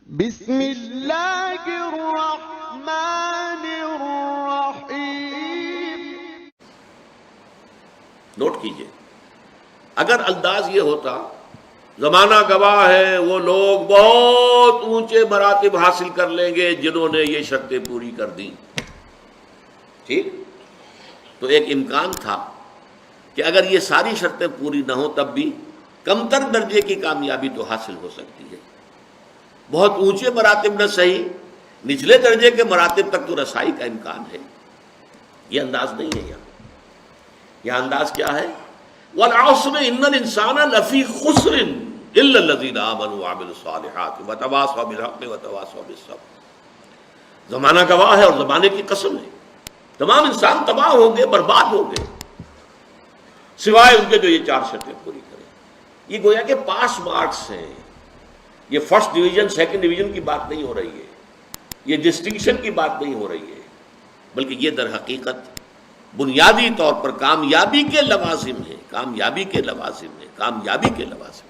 بسم اللہ الرحمن الرحیم۔ نوٹ کیجئے، اگر انداز یہ ہوتا زمانہ گواہ ہے وہ لوگ بہت اونچے مراتب حاصل کر لیں گے جنہوں نے یہ شرطیں پوری کر دیں، ٹھیک، تو ایک امکان تھا کہ اگر یہ ساری شرطیں پوری نہ ہوں تب بھی کمتر درجے کی کامیابی تو حاصل ہو سکتی ہے، بہت اونچے مراتب نہ صحیح، نچلے درجے کے مراتب تک تو رسائی کا امکان ہے۔ یہ انداز نہیں ہے یہاں انداز کیا ہے؟ وَالْعَصْرِ إِنَّ الْإِنسَانَ لَفِي خُسْرٍ إِلَّا الَّذِينَ آمَنُوا وَعَمِلُوا الصَّالِحَاتِ وَتَوَاصَوْا بِالْحَقِّ وَتَوَاصَوْا بِالصَّبْرِ۔ زمانہ گواہ ہے اور زمانے کی قسم ہے، تمام انسان تباہ ہوں گے، برباد ہوں گے، سوائے ان کے جو یہ چار شرطیں پوری کریں۔ یہ گویا کہ پاس مارکس ہیں، یہ فرسٹ ڈویژن سیکنڈ ڈویژن کی بات نہیں ہو رہی ہے، یہ ڈسٹنکشن کی بات نہیں ہو رہی ہے، بلکہ یہ در حقیقت بنیادی طور پر کامیابی کے لوازم ہیں، کامیابی کے لوازم ہیں، کامیابی کے لوازم۔